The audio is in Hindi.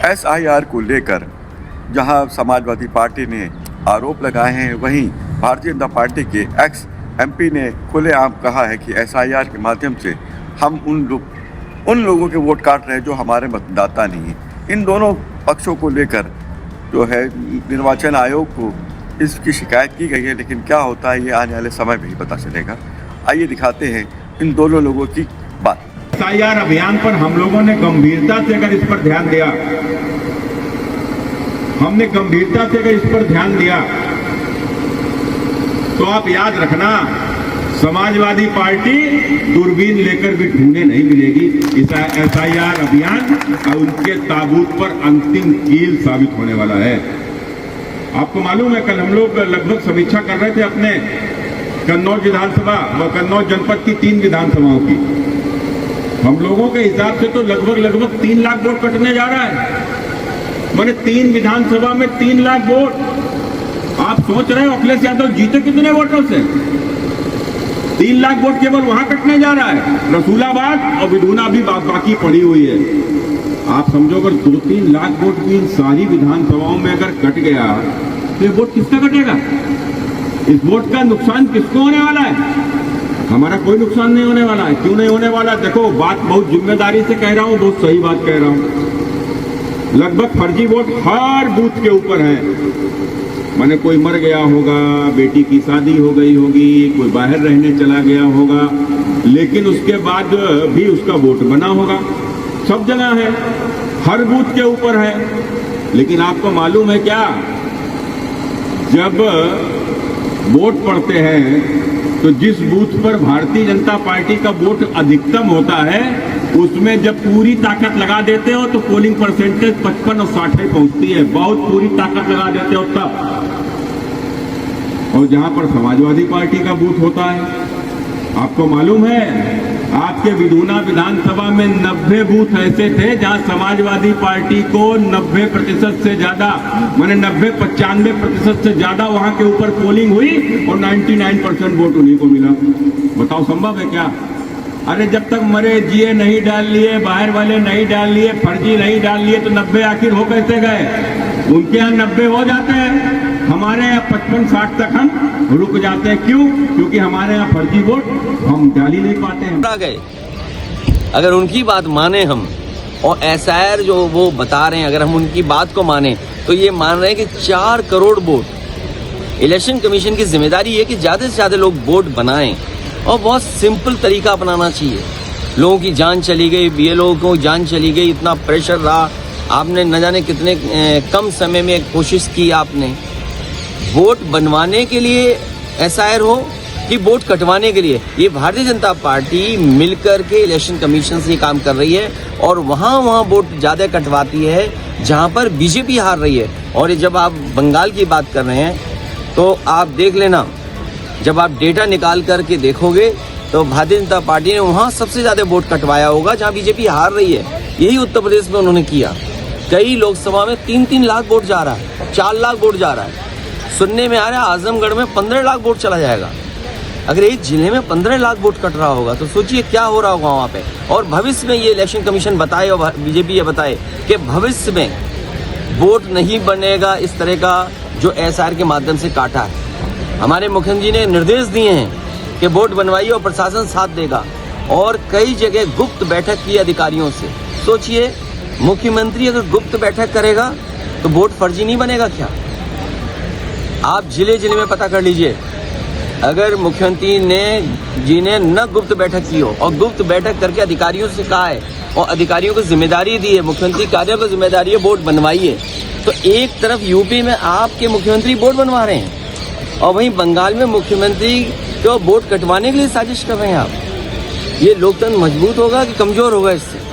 SIR को लेकर जहां समाजवादी पार्टी ने आरोप लगाए हैं, वहीं भारतीय जनता पार्टी के एक्स MP ने खुलेआम कहा है कि SIR के माध्यम से हम उन लोगों के वोट काट रहे हैं जो हमारे मतदाता नहीं हैं। इन दोनों पक्षों को लेकर जो है निर्वाचन आयोग को इसकी शिकायत की गई है, लेकिन क्या होता है ये आने वाले समय में ही पता चलेगा। आइए दिखाते हैं इन दोनों लोगों की बात। SIR अभियान पर हम लोगों ने गंभीरता से अगर इस पर ध्यान दिया, हमने गंभीरता से अगर इस पर ध्यान दिया तो आप याद रखना, समाजवादी पार्टी दूरबीन लेकर भी ढूंढे नहीं मिलेगी। इस SIR अभियान और उनके ताबूत पर अंतिम कील साबित होने वाला है। आपको मालूम है, कल हम लोग लगभग समीक्षा कर रहे थे अपने कन्नौज विधानसभा व कन्नौज जनपद की 3 विधानसभाओं की। हम लोगों के हिसाब से तो लगभग 3 लाख वोट कटने जा रहा है। मैंने 3 विधानसभा में 3 लाख वोट। आप सोच रहे हो अखिलेश यादव जीते कितने वोटों से? 3 लाख वोट केवल वहां कटने जा रहा है। रसूलाबाद और विधुना भी बाकी पड़ी हुई है। आप समझो अगर 2-3 लाख वोट भी इन सारी विधानसभाओं में अगर कट गया तो ये वोट किसका कटेगा? इस वोट का नुकसान किसको होने वाला है? हमारा कोई नुकसान नहीं होने वाला है। क्यों नहीं होने वाला? देखो, बात बहुत जिम्मेदारी से कह रहा हूं, बहुत सही बात कह रहा हूं। लगभग फर्जी वोट हर बूथ के ऊपर है। माने कोई मर गया होगा, बेटी की शादी हो गई होगी, कोई बाहर रहने चला गया होगा, लेकिन उसके बाद भी उसका वोट बना होगा। सब जगह है, हर बूथ के ऊपर है। लेकिन आपको मालूम है क्या, जब वोट पड़ते हैं तो जिस बूथ पर भारतीय जनता पार्टी का वोट अधिकतम होता है, उसमें जब पूरी ताकत लगा देते हो तो पोलिंग परसेंटेज 55 और 60 पहुंचती है। बहुत पूरी ताकत लगा देते हो तब। और जहां पर समाजवादी पार्टी का बूथ होता है, आपको मालूम है, आपके विधुना विधानसभा में 90 बूथ ऐसे थे जहां समाजवादी पार्टी को 90% से ज्यादा, माने 90-95% से ज्यादा वहां के ऊपर पोलिंग हुई और 99% वोट उन्हीं को मिला। बताओ संभव है क्या? अरे जब तक मरे जिए नहीं डाल लिए, बाहर वाले नहीं डाल लिए, फर्जी नहीं डाल लिए, तो 90 आखिर हो कैसे गए? उनके यहाँ 90 हो जाते हैं, हमारे यहाँ 55-60 तक हम रुक जाते हैं। क्यों? क्योंकि हमारे यहाँ फर्जी वोट हम डाल ही नहीं पाते हैं। अगर उनकी बात माने हम, और SIR जो वो बता रहे हैं, अगर हम उनकी बात को माने तो ये मान रहे हैं कि 4 करोड़ वोट। इलेक्शन कमीशन की जिम्मेदारी है कि ज़्यादा से ज़्यादा लोग वोट बनाएं, और बहुत सिंपल तरीका अपनाना चाहिए। लोगों की जान चली गई, BLO को जान चली गई, इतना प्रेशर रहा, आपने न जाने कितने कम समय में कोशिश की आपने। वोट बनवाने के लिए SIR हो कि वोट कटवाने के लिए, ये भारतीय जनता पार्टी मिलकर के इलेक्शन कमीशन से काम कर रही है, और वहाँ वोट ज़्यादा कटवाती है जहाँ पर BJP हार रही है। और जब आप बंगाल की बात कर रहे हैं तो आप देख लेना, जब आप डेटा निकाल करके देखोगे तो भारतीय जनता पार्टी ने वहाँ सबसे ज़्यादा वोट कटवाया होगा जहाँ BJP हार रही है। यही उत्तर प्रदेश में उन्होंने किया। कई लोकसभा में 3-3 लाख वोट जा रहा है, 4 लाख वोट जा रहा है। सुनने में आ रहा है आजमगढ़ में 15 लाख वोट चला जाएगा। अगर एक जिले में 15 लाख वोट कट रहा होगा तो सोचिए क्या हो रहा होगा वहाँ पे। और भविष्य में ये इलेक्शन कमीशन बताए और BJP ये बताए कि भविष्य में वोट नहीं बनेगा इस तरह का जो SIR के माध्यम से काटा है। हमारे मुख्यमंत्री ने निर्देश दिए हैं कि वोट बनवाइए और प्रशासन साथ देगा, और कई जगह गुप्त बैठक की अधिकारियों से। सोचिए, मुख्यमंत्री अगर गुप्त बैठक करेगा तो वोट फर्जी नहीं बनेगा क्या? आप जिले जिले में पता कर लीजिए, अगर मुख्यमंत्री जी ने न गुप्त बैठक की हो और गुप्त बैठक करके अधिकारियों से कहा है और अधिकारियों को जिम्मेदारी दी है, मुख्यमंत्री कार्यालय को जिम्मेदारी है वोट बनवाइए, तो एक तरफ यूपी में आपके मुख्यमंत्री वोट बनवा रहे हैं और वहीं बंगाल में मुख्यमंत्री को वोट कटवाने के लिए साजिश कर रहे हैं आप। ये लोकतंत्र मजबूत होगा कि कमजोर होगा इससे?